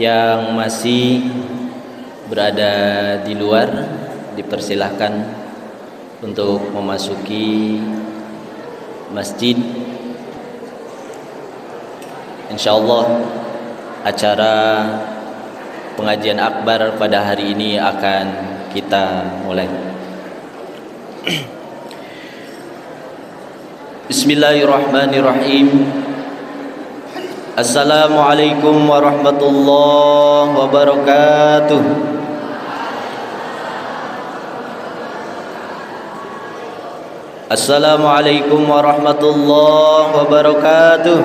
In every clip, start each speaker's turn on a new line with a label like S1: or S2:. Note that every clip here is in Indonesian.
S1: yang masih berada di luar dipersilahkan untuk memasuki masjid. Insyaallah acara pengajian akbar pada hari ini akan kita mulai. Bismillahirrahmanirrahim. Assalamualaikum warahmatullahi wabarakatuh. Assalamualaikum warahmatullahi wabarakatuh.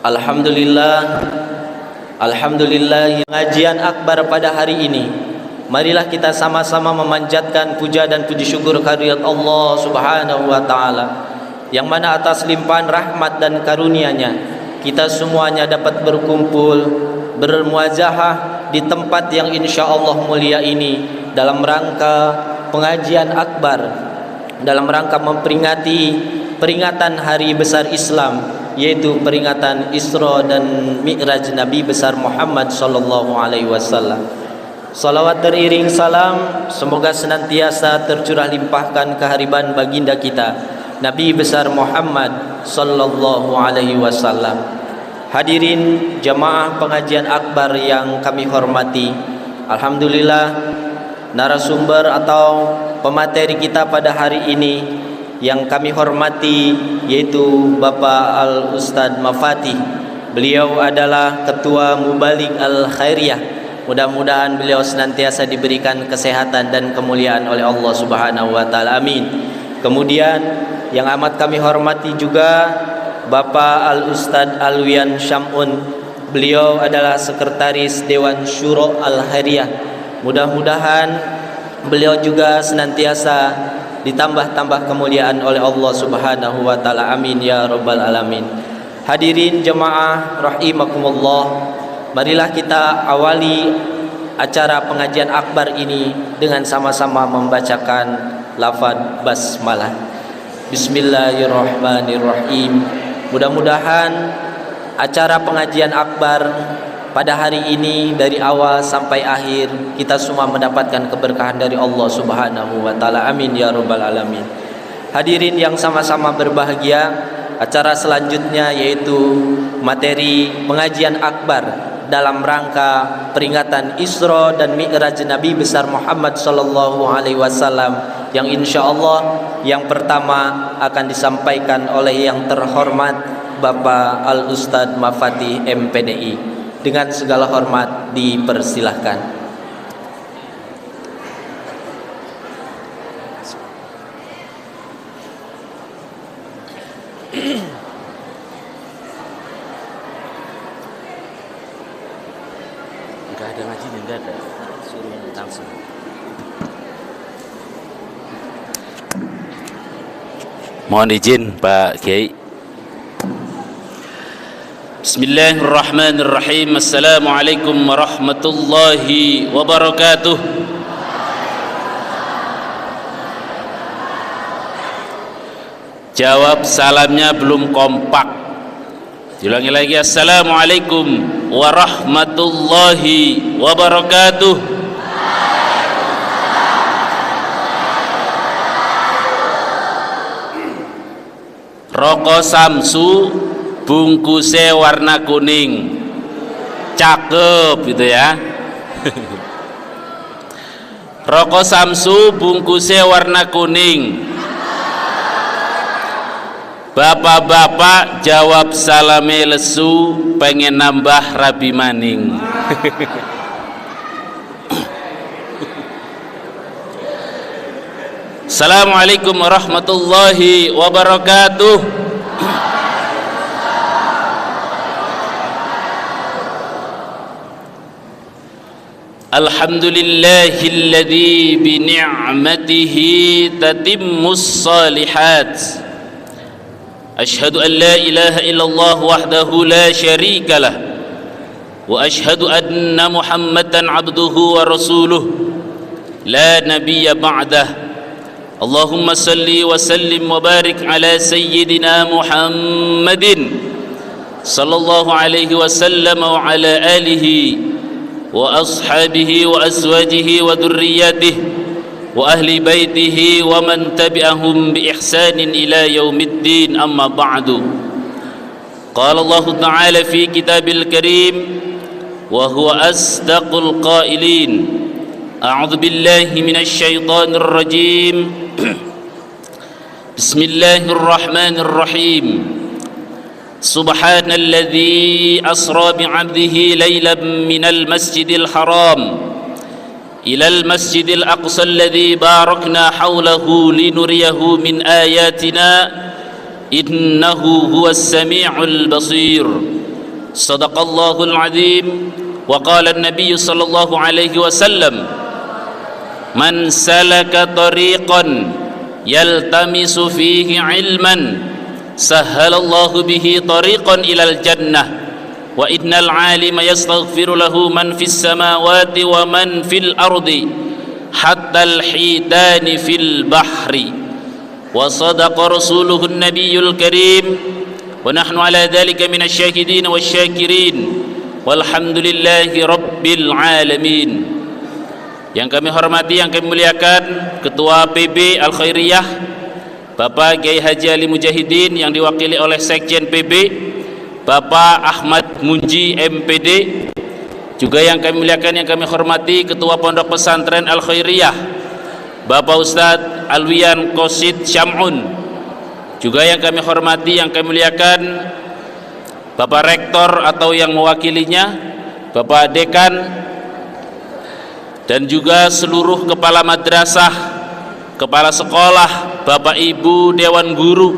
S1: Alhamdulillah pengajian akbar pada hari ini. Marilah kita sama-sama memanjatkan puja dan puji syukur kehadirat Allah Subhanahu wa taala, yang mana atas limpahan rahmat dan karunia-Nya kita semuanya dapat berkumpul bermuajahah di tempat yang insyaallah mulia ini dalam rangka pengajian akbar, dalam rangka memperingati peringatan hari besar Islam, yaitu peringatan Isra dan Mi'raj Nabi besar Muhammad sallallahu alaihi wasallam. Salawat teriring salam semoga senantiasa tercurah limpahkan kehariban baginda kita Nabi besar Muhammad sallallahu alaihi wasallam. Hadirin jamaah pengajian akbar yang kami hormati, alhamdulillah narasumber atau pemateri kita pada hari ini yang kami hormati yaitu Bapak Al-Ustadz Mafatih. Beliau adalah Ketua Mubalik Al-Khairiyah. Mudah-mudahan beliau senantiasa diberikan kesehatan dan kemuliaan oleh Allah Subhanahu wa taala. Amin. Kemudian yang amat kami hormati juga Bapak Al-Ustadz Alwian Syamun. Beliau adalah Sekretaris Dewan Syuro Al-Khairiyah. Mudah-mudahan beliau juga senantiasa ditambah-tambah kemuliaan oleh Allah Subhanahu wa taala. Amin ya rabbal alamin. Hadirin jemaah rahimakumullah, marilah kita awali acara pengajian akbar ini dengan sama-sama membacakan lafaz basmalah. Bismillahirrahmanirrahim. Mudah-mudahan acara pengajian akbar pada hari ini dari awal sampai akhir kita semua mendapatkan keberkahan dari Allah Subhanahu wa taala. Amin ya rabbal alamin. Hadirin yang sama-sama berbahagia, acara selanjutnya yaitu materi pengajian akbar dalam rangka peringatan Isra dan Mi'raj Nabi besar Muhammad sallallahu alaihi wasallam, yang insyaallah yang pertama akan disampaikan oleh yang terhormat Bapak Al-Ustadz Mafatih MPDI. Dengan segala hormat dipersilahkan.
S2: Enggak ada ngajinya, enggak ada. Suruh langsung. Mohon izin Pak Kiai. Bismillahirrahmanirrahim. Assalamualaikum warahmatullahi wabarakatuh. Jawab salamnya belum kompak. Diulangi lagi. Assalamualaikum warahmatullahi wabarakatuh. Rokok Samsu bungkusnya warna kuning, cakep gitu ya. Rokok Samsu bungkusnya warna kuning. Bapak-bapak jawab salame lesu, pengen nambah rabi maning. Assalamualaikum warahmatullahi wabarakatuh. Alhamdulillahilladzi bi ni'matihi tatimmus shalihat. Asyhadu an la ilaha illallah wahdahu la syarika lah. Wa asyhadu anna Muhammadan abduhu wa rasuluh la nabiyya ba'dah. اللهم صل وسلم وبارك على سيدنا محمد صلى الله عليه وسلم وعلى آله وأصحابه وأزواجه وذرياته وأهل بيته ومن تبعهم بإحسان إلى يوم الدين. أما بعد، قال الله تعالى في كتاب الكريم وهو أصدق القائلين: أعوذ بالله من الشيطان الرجيم بسم الله الرحمن الرحيم سبحان الذي أسرى بعبده ليلا من المسجد الحرام إلى المسجد الأقصى الذي باركنا حوله لنريه من آياتنا إنه هو السميع البصير. صدق الله العظيم. وقال النبي صلى الله عليه وسلم: من سلك طريقا يلتمس فيه علما سهل الله به طريقا إلى الجنة وإن العالم يستغفر له من في السماوات ومن في الأرض حتى الحيتان في البحر. وصدق رسوله النبي الكريم ونحن على ذلك من الشاهدين والشاكرين والحمد لله رب العالمين. Yang kami hormati, yang kami muliakan Ketua PB Al-Khairiyah Bapak Kiai Haji Ali Mujahidin, yang diwakili oleh Sekjen PB Bapak Ahmad Munji MPD. Juga yang kami muliakan, yang kami hormati Ketua Pondok Pesantren Al-Khairiyah Bapak Ustadz Alwian Qasid Syam'un. Juga yang kami hormati, yang kami muliakan Bapak Rektor atau yang mewakilinya, Bapak Dekan, dan juga seluruh kepala madrasah, kepala sekolah, Bapak Ibu Dewan Guru.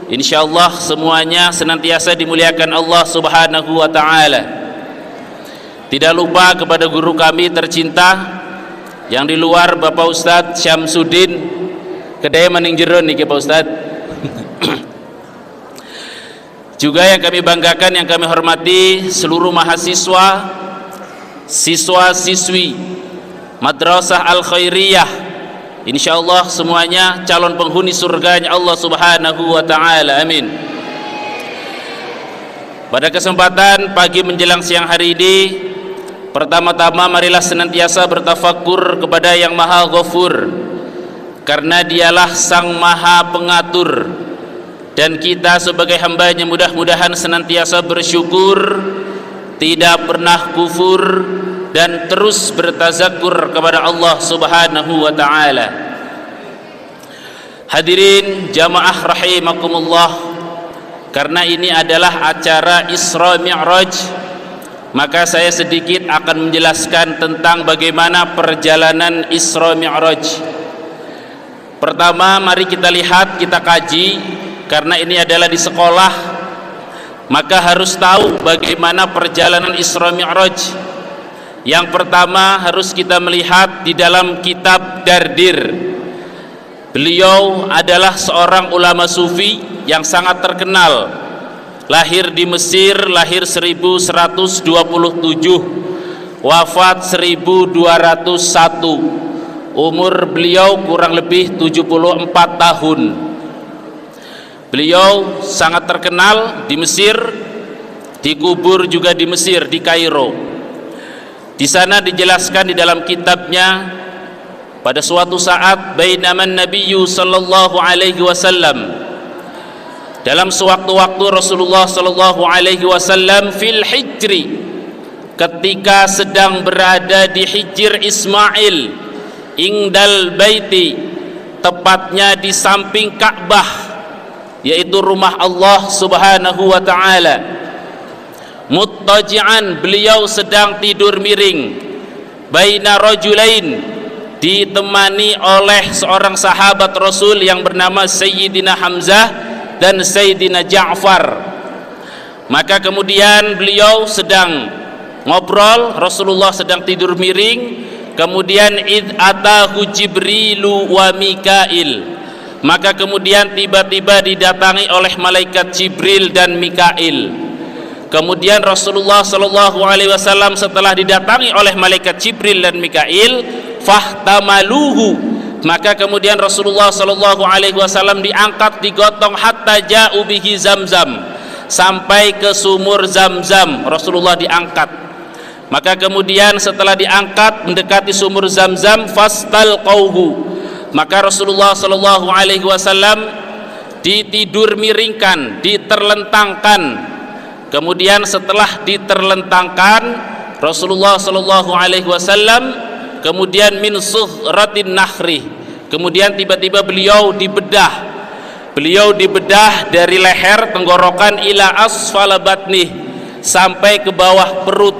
S2: Insyaallah semuanya senantiasa dimuliakan Allah Subhanahu wa taala. Tidak lupa kepada guru kami tercinta yang di luar, Bapak Ustadz Syamsuddin kedaya maning jero niki Pak Ustadz. Juga yang kami banggakan, yang kami hormati seluruh mahasiswa, siswa-siswi Madrasah Al-Khairiyah. Insyaallah semuanya calon penghuni surganya Allah Subhanahu wa taala. Amin. Pada kesempatan pagi menjelang siang hari ini, pertama-tama marilah senantiasa bertafakur kepada Yang Maha Ghafur, karena Dialah Sang Maha Pengatur, dan kita sebagai hambanya mudah-mudahan senantiasa bersyukur, tidak pernah kufur, dan terus bertazakur kepada Allah Subhanahu wa taala. Hadirin jamaah rahimakumullah, karena ini adalah acara Isra Mi'raj, maka saya sedikit akan menjelaskan tentang bagaimana perjalanan Isra Mi'raj. Pertama, mari kita lihat, kita kaji, karena ini adalah di sekolah, maka harus tahu bagaimana perjalanan Isra Mi'raj. Yang pertama harus kita melihat di dalam kitab Dardir. Beliau adalah seorang ulama sufi yang sangat terkenal. Lahir di Mesir, lahir 1127, wafat 1201. Umur beliau kurang lebih 74 tahun. Beliau sangat terkenal di Mesir, dikubur juga di Mesir, di Kairo. Di sana dijelaskan di dalam kitabnya, pada suatu saat bainaman Nabiyyu sallallahu alaihi wasallam, dalam sewaktu-waktu Rasulullah sallallahu alaihi wasallam fil hijri, ketika sedang berada di Hijr Ismail, ingdal baiti, tepatnya di samping Ka'bah, yaitu rumah Allah Subhanahu wa taala. Muttaji'an, beliau sedang tidur miring, baina rajulain, ditemani oleh seorang sahabat Rasul yang bernama Sayyidina Hamzah dan Sayyidina Ja'far. Maka kemudian beliau sedang ngobrol, Rasulullah sedang tidur miring, kemudian id atahu Jibrilu wa Mikail, maka kemudian tiba-tiba didatangi oleh malaikat Jibril dan Mikail. Kemudian Rasulullah sallallahu alaihi wasallam setelah didatangi oleh malaikat Jibril dan Mikail, fahtamaluhu, Maka kemudian Rasulullah sallallahu alaihi wasallam diangkat, digotong hatta ja'u bihi Zamzam, sampai ke sumur Zamzam. Rasulullah diangkat. Maka kemudian setelah diangkat mendekati sumur Zamzam, fastalqauhu, maka Rasulullah sallallahu alaihi wasallam ditidur miringkan, diterlentangkan. Kemudian setelah diterlentangkan, Rasulullah sallallahu alaihi wasallam kemudian min sughratin nahri, kemudian tiba-tiba beliau dibedah dari leher tenggorokan ila asfala batnih, sampai ke bawah perut.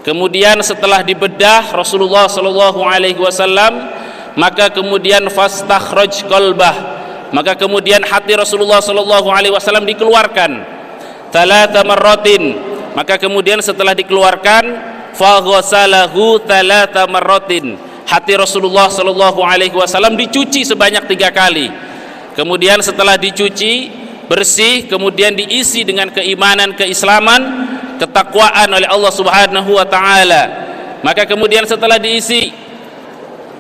S2: Kemudian setelah dibedah Rasulullah sallallahu alaihi wasallam, maka kemudian fastakhraj qalbah, maka kemudian hati Rasulullah sallallahu alaihi wasallam dikeluarkan thalatha marratin, maka kemudian setelah dikeluarkan faghasalahu thalatha marratin, hati Rasulullah sallallahu alaihi wasallam dicuci sebanyak 3 kali. Kemudian setelah dicuci bersih, kemudian diisi dengan keimanan, keislaman, ketakwaan oleh Allah Subhanahu wa taala. Maka kemudian setelah diisi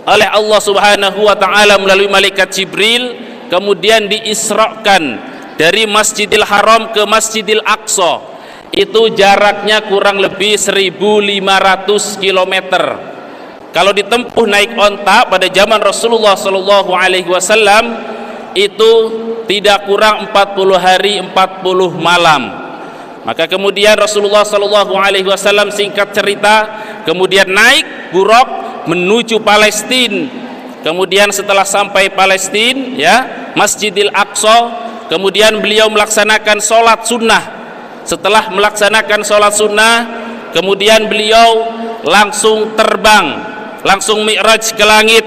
S2: oleh Allah Subhanahu wa taala melalui malaikat Jibril, kemudian diisrakan dari Masjidil Haram ke Masjidil Aqsa. Itu jaraknya kurang lebih 1.500 km. Kalau ditempuh naik onta pada zaman Rasulullah sallallahu alaihi wasallam, itu tidak kurang 40 hari 40 malam. Maka kemudian Rasulullah sallallahu alaihi wasallam, singkat cerita, kemudian naik buraq menuju Palestina. Kemudian setelah sampai Palestina, ya, Masjidil Aqsa, kemudian beliau melaksanakan sholat sunnah. Setelah melaksanakan sholat sunnah, kemudian beliau langsung terbang, langsung mi'raj ke langit.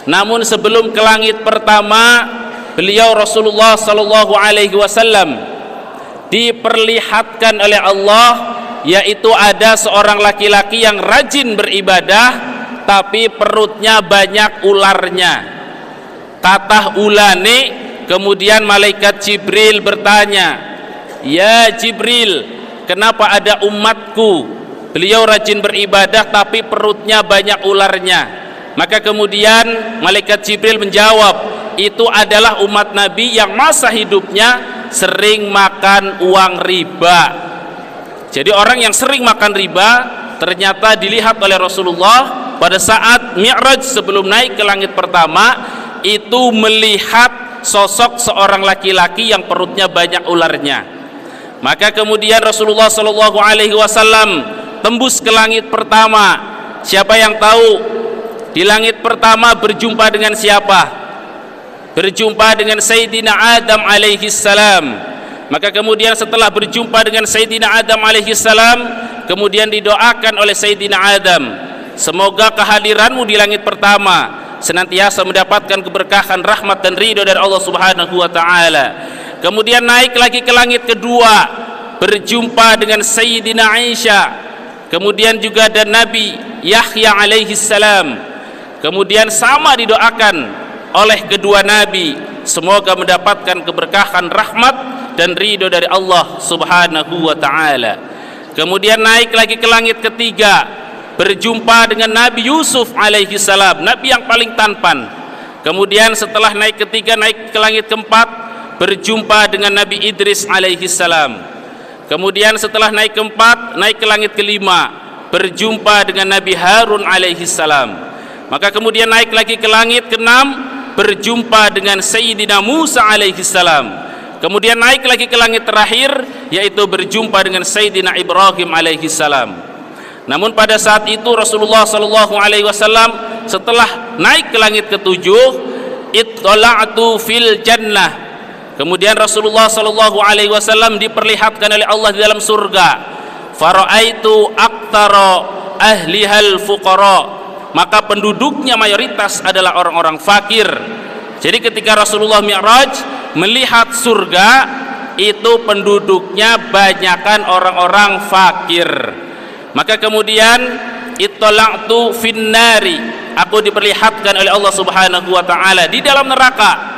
S2: Namun sebelum ke langit pertama, beliau Rasulullah sallallahu alaihi wasallam diperlihatkan oleh Allah, yaitu ada seorang laki-laki yang rajin beribadah tapi perutnya banyak ularnya. Tatah ulane, kemudian malaikat Jibril bertanya, "Ya Jibril, kenapa ada umatku, beliau rajin beribadah tapi perutnya banyak ularnya?" Maka kemudian malaikat Jibril menjawab, itu adalah umat Nabi yang masa hidupnya sering makan uang riba. Jadi orang yang sering makan riba ternyata dilihat oleh Rasulullah pada saat Mi'raj sebelum naik ke langit pertama, itu melihat sosok seorang laki-laki yang perutnya banyak ularnya. Maka kemudian Rasulullah sallallahu alaihi wasallam tembus ke langit pertama. Siapa yang tahu di langit pertama berjumpa dengan siapa? Berjumpa dengan Sayyidina Adam alaihi salam. Maka kemudian setelah berjumpa dengan Sayyidina Adam alaihi salam, kemudian didoakan oleh Sayyidina Adam, semoga kehadiranmu di langit pertama senantiasa mendapatkan keberkahan, rahmat dan ridho dari Allah Subhanahu wa taala. Kemudian naik lagi ke langit kedua, berjumpa dengan Sayyidina Aisyah, kemudian juga ada Nabi Yahya alaihi salam. Kemudian sama didoakan oleh kedua nabi, semoga mendapatkan keberkahan, rahmat dan ridho dari Allah Subhanahu wa taala. Kemudian naik lagi ke langit ketiga, berjumpa dengan Nabi Yusuf alaihi salam, nabi yang paling tampan. Kemudian setelah naik ketiga, naik ke langit keempat, berjumpa dengan Nabi Idris alaihi salam. Kemudian setelah naik keempat, naik ke langit kelima, berjumpa dengan Nabi Harun alaihi salam. Maka kemudian naik lagi ke langit keenam, berjumpa dengan Sayyidina Musa alaihi salam. Kemudian naik lagi ke langit terakhir, yaitu berjumpa dengan Sayyidina Ibrahim alaihi salam. Namun pada saat itu Rasulullah sallallahu alaihi wasallam setelah naik ke langit ketujuh, ittala'tu fil jannah. Kemudian Rasulullah sallallahu alaihi wasallam diperlihatkan oleh Allah di dalam surga. Fara'aitu aktsara ahlihal fuqara, maka penduduknya mayoritas adalah orang-orang fakir. Jadi ketika Rasulullah Mi'raj melihat surga, itu penduduknya banyakan orang-orang fakir. Maka kemudian ittala'tu finnari, aku diperlihatkan oleh Allah Subhanahu wa taala di dalam neraka.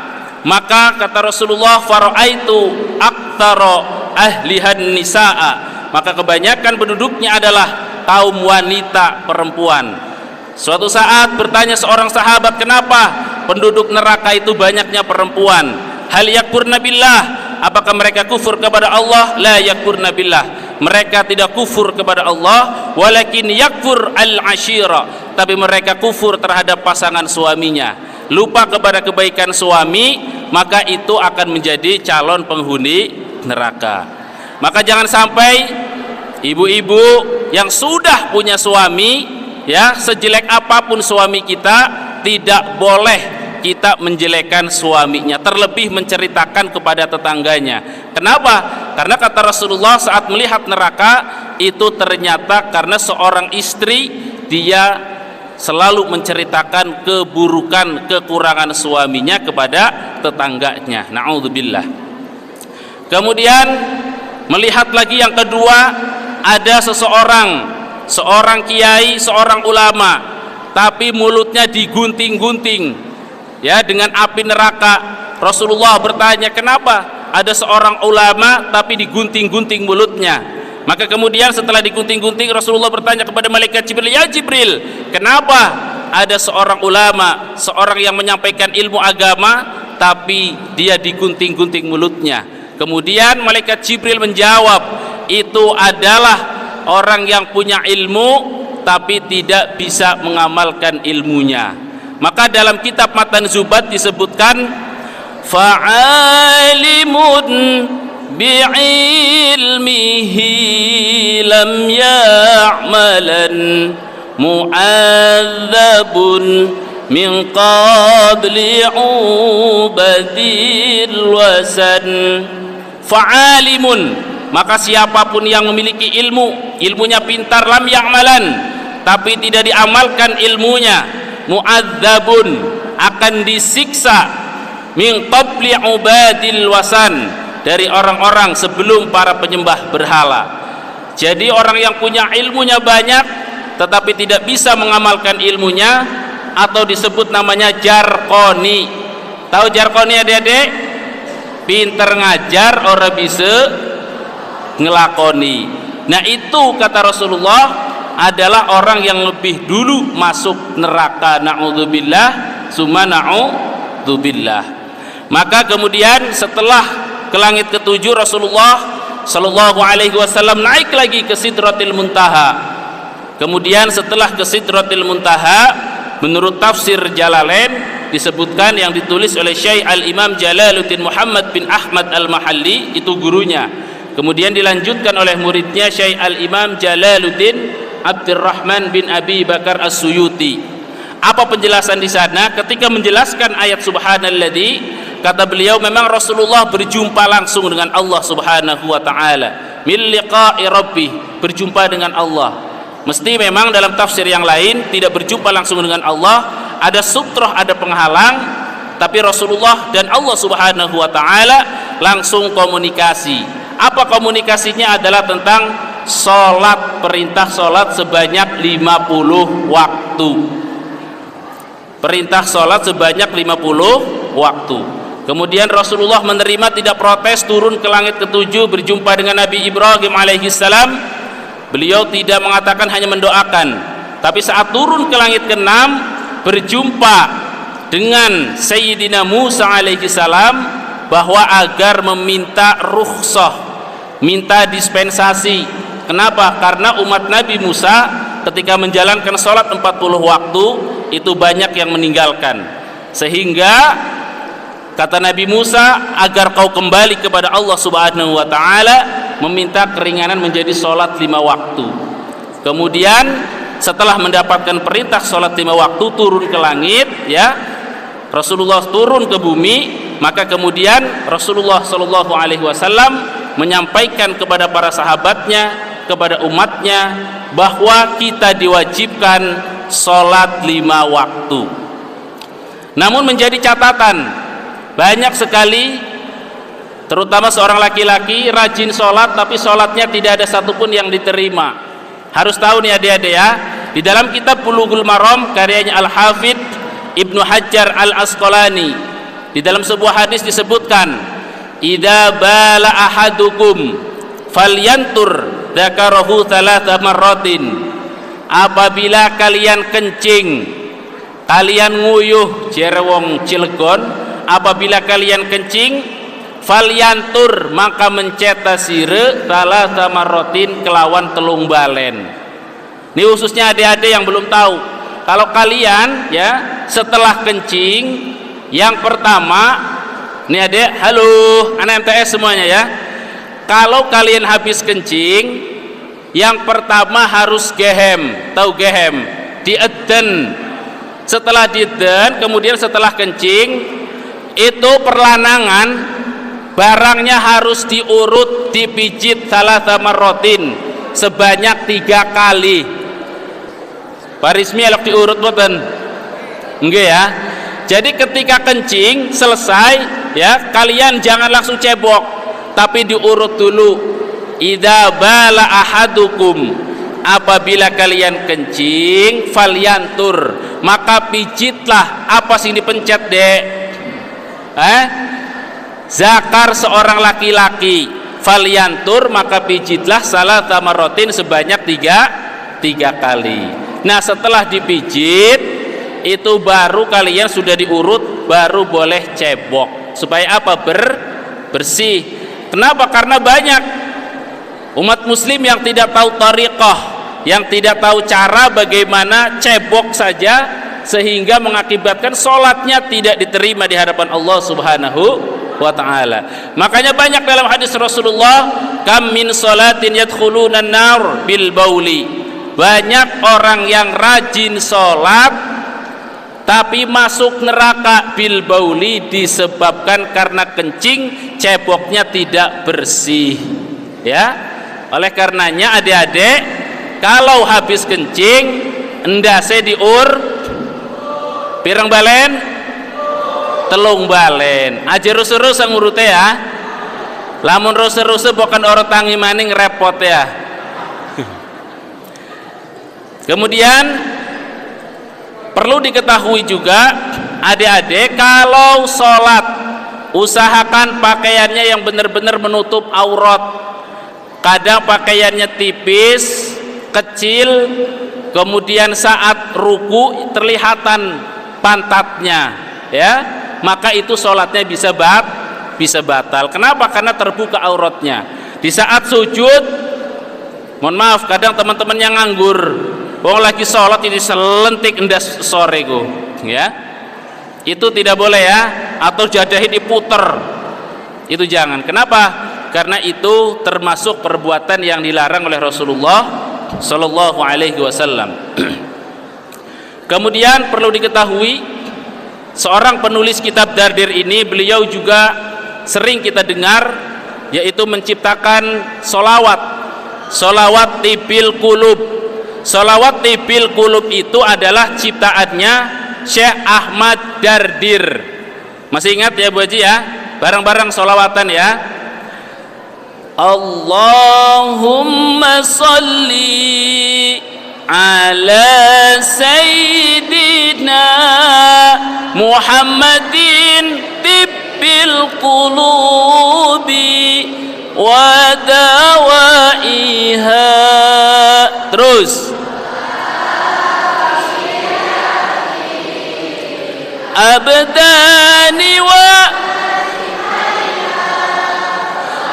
S2: Maka kata Rasulullah, fara'aitu aktsara ahlihan nisaa, maka kebanyakan penduduknya adalah kaum wanita, perempuan. Suatu saat bertanya seorang sahabat, kenapa penduduk neraka itu banyaknya perempuan? Hal yakfurna billah, apakah mereka kufur kepada Allah? La yakfurna billah, mereka tidak kufur kepada Allah, walakin yakfur al-ashira, tapi mereka kufur terhadap pasangan suaminya, lupa kepada kebaikan suami, maka itu akan menjadi calon penghuni neraka. Maka jangan sampai ibu-ibu yang sudah punya suami, ya, sejelek apapun suami kita, tidak boleh kita menjelekkan suaminya, terlebih menceritakan kepada tetangganya. Kenapa? Karena kata Rasulullah, saat melihat neraka itu ternyata karena seorang istri dia selalu menceritakan keburukan, kekurangan suaminya kepada tetangganya. Na'udzubillah. Kemudian melihat lagi yang kedua, ada seorang kiai, seorang ulama, tapi mulutnya digunting-gunting, ya, dengan api neraka. Rasulullah bertanya, kenapa ada seorang ulama tapi digunting-gunting mulutnya? Maka kemudian setelah digunting-gunting, Rasulullah bertanya kepada malaikat Jibril, ya Jibril, kenapa ada seorang ulama, seorang yang menyampaikan ilmu agama, tapi dia digunting-gunting mulutnya? Kemudian malaikat Jibril menjawab, itu adalah orang yang punya ilmu tapi tidak bisa mengamalkan ilmunya. Maka dalam kitab Matan Zubat disebutkan, fa'alimun bi'ilmihi lam ya'malan mu'adzabun min qabli ubadil wasan. Fa'alimun, maka siapapun yang memiliki ilmu, ilmunya pintar, lam ya'malan, tapi tidak diamalkan ilmunya, mu'adzabun, akan disiksa, min qabli ubadil wasan, dari orang-orang sebelum para penyembah berhala. Jadi orang yang punya ilmunya banyak tetapi tidak bisa mengamalkan ilmunya, atau disebut namanya jarkoni. Tahu jarkoni adik-adik? Pinter ngajar, orang bisa ngelakoni. Nah, itu kata Rasulullah adalah orang yang lebih dulu masuk neraka. Na'udzubillah, summa na'udzubillah. Maka kemudian setelah ke langit ketujuh, Rasulullah sallallahu alaihi wasallam naik lagi ke Sidratil Muntaha. Kemudian setelah ke Sidratil Muntaha, menurut tafsir Jalalain disebutkan, yang ditulis oleh Syekh Al-Imam Jalaluddin Muhammad bin Ahmad Al-Mahalli, itu gurunya. Kemudian dilanjutkan oleh muridnya Syekh Al-Imam Jalaluddin Abdurrahman bin Abi Bakar As-Suyuti. Apa penjelasan di sana? Ketika menjelaskan ayat subhanalladzi, kata beliau, memang Rasulullah berjumpa langsung dengan Allah Subhanahu wa taala. Min liqa'i rabbih, berjumpa dengan Allah. Mesti memang dalam tafsir yang lain tidak berjumpa langsung dengan Allah, ada sutroh, ada penghalang, tapi Rasulullah dan Allah Subhanahu wa taala langsung komunikasi. Apa komunikasinya? Adalah tentang sholat, perintah sholat sebanyak 50 waktu. Perintah sholat sebanyak 50 waktu. Kemudian Rasulullah menerima, tidak protes, turun ke langit ketujuh, berjumpa dengan Nabi Ibrahim alaihissalam. Beliau tidak mengatakan, hanya mendoakan. Tapi saat turun ke langit ke-6, berjumpa dengan Sayyidina Musa alaihissalam, bahwa agar meminta rukhsah, minta dispensasi. Kenapa? Karena umat Nabi Musa ketika menjalankan sholat 40 waktu itu banyak yang meninggalkan, sehingga kata Nabi Musa, agar kau kembali kepada Allah Subhanahu wa taala, meminta keringanan menjadi sholat 5 waktu. Kemudian setelah mendapatkan perintah sholat 5 waktu, turun ke langit, ya, Rasulullah turun ke bumi. Maka kemudian Rasulullah sallallahu alaihi wasallam menyampaikan kepada para sahabatnya, kepada umatnya, bahwa kita diwajibkan sholat 5 waktu. Namun menjadi catatan, banyak sekali, terutama seorang laki-laki, rajin sholat tapi sholatnya tidak ada satupun yang diterima. Harus tahu nih adik-adik ya, di dalam kitab Bulughul Maram karyanya Al-Hafidh Ibnu Hajar Al-Asqalani, di dalam sebuah hadis disebutkan, idza bala ahadukum falyantur dzakarahu thalatha marratin. apabila kalian kencing, kalian nguyuh jerewong Cilegon, apabila kalian kencing, falyantur maka menceta sire talata marrotin kelawan telung balen. Ini khususnya adik-adik yang belum tahu. Kalau kalian ya setelah kencing, yang pertama, ini adik, halo anak MTS semuanya ya. Kalau kalian habis kencing, yang pertama harus gehem, tahu gehem, dieden. Setelah dieden, kemudian setelah kencing, itu perlanangan, barangnya harus diurut, dipijit salasa marrotin sebanyak 3 kali. Parismi elok diurut boten? Enggak ya. Jadi ketika kencing selesai ya, kalian jangan langsung cebok, tapi diurut dulu. Idza bala ahadukum, apabila kalian kencing, falyantur maka pijitlah. Apa sih dipencet dek? Zakar seorang laki-laki, falyantur maka pijitlah salasa marrotin sebanyak 3 kali. Nah setelah dipijit itu baru kalian sudah diurut, baru boleh cebok. Supaya apa? Bersih. Kenapa? Karena banyak umat muslim yang tidak tahu thariqah, yang tidak tahu cara bagaimana cebok saja, sehingga mengakibatkan sholatnya tidak diterima di hadapan Allah subhanahu wa ta'ala. Makanya banyak dalam hadis Rasulullah, kam min sholatin yadkhuluna an-nar bil bauli. Banyak orang yang rajin sholat tapi masuk neraka bil bauli, disebabkan karena kencing ceboknya tidak bersih ya. Oleh karenanya adik-adik, kalau habis kencing endase diur pirang balen, telung balen aja rusuh-rusuh sang urute ya. Lamun rusuh-rusuh bukan orang tangi maning repot ya. Kemudian perlu diketahui juga adik-adik, kalau sholat usahakan pakaiannya yang benar-benar menutup aurat. Kadang pakaiannya tipis, kecil, kemudian saat ruku terlihatan pantatnya ya, maka itu sholatnya bisa batal. Kenapa? Karena terbuka auratnya. Di saat sujud, mohon maaf, kadang teman-teman yang nganggur, wong lagi sholat ini selentik endas sore go, ya, itu tidak boleh ya. Atau jadahi diputer, itu jangan. Kenapa? Karena itu termasuk perbuatan yang dilarang oleh Rasulullah Sallallahu Alaihi Wasallam. Kemudian perlu diketahui, seorang penulis kitab Dardir ini, beliau juga sering kita dengar, yaitu menciptakan solawat tibil kulub. Solawat tibil kulub itu adalah ciptaannya Syekh Ahmad Dardir. Masih ingat ya Bu Haji ya? Bareng-bareng solawatan ya. Allahumma salli ala sayyidina Muhammadin tibbil qulubi wa dawaiha. Terus abdani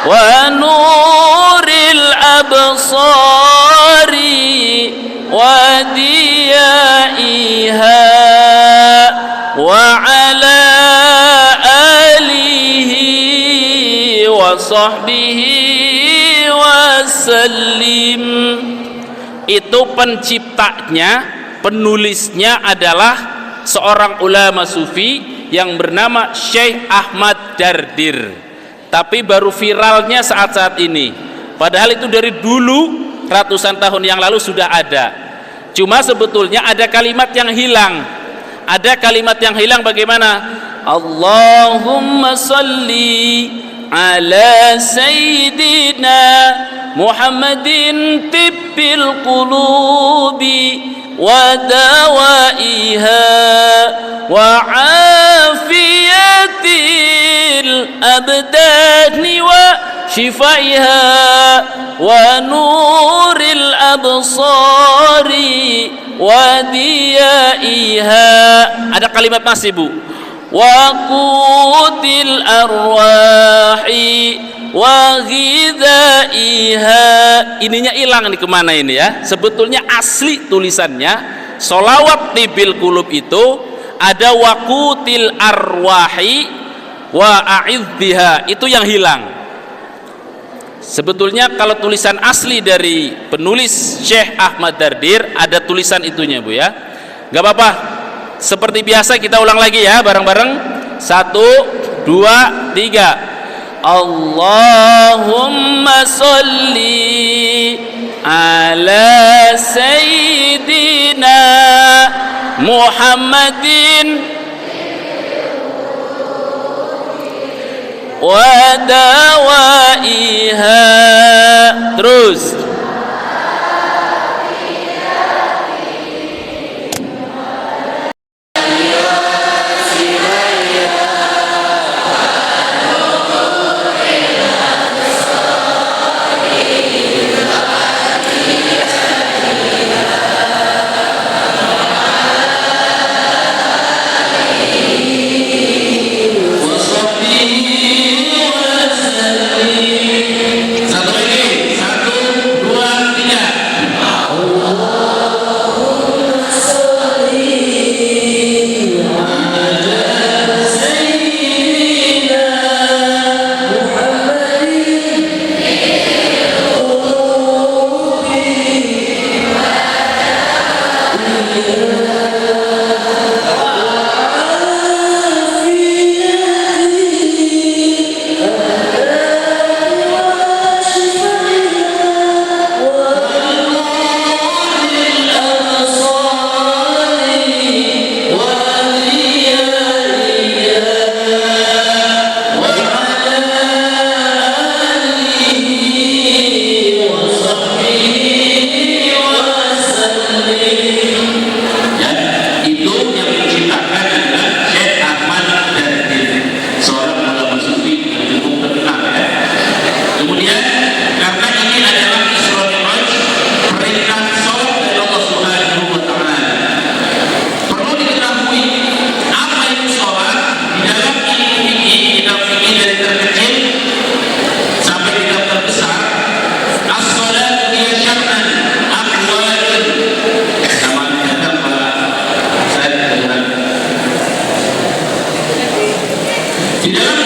S2: wa nuril absari wa diyaiha wa ala alihi wa sahbihi wa sallim. Itu penciptanya, penulisnya adalah seorang ulama sufi yang bernama Syekh Ahmad Dardir. Tapi baru viralnya saat-saat ini. Padahal itu dari dulu, ratusan tahun yang lalu sudah ada. Cuma sebetulnya ada kalimat yang hilang. Ada kalimat yang hilang bagaimana? Allahumma salli ala sayyidina Muhammadin tibbil qulubi wa dawaiha wa afiyatil abdani wa shifaiha wa nuril absari wa diyaiha. Ada kalimat masih Bu, wa qutil arwahi wa ghidaiha. Ininya hilang nih, kemana ini ya? Sebetulnya asli tulisannya sholawat tibil qulub itu ada waqutil arwahi wa a'idhiha, itu yang hilang. Sebetulnya kalau tulisan asli dari penulis Syekh Ahmad Dardir ada tulisan itunya Bu ya. Gak apa-apa, seperti biasa kita ulang lagi ya bareng-bareng. 1, 2, 3. Allahumma sholli ala sayyidina Muhammadin wa dawaiha. Terus
S3: di dalam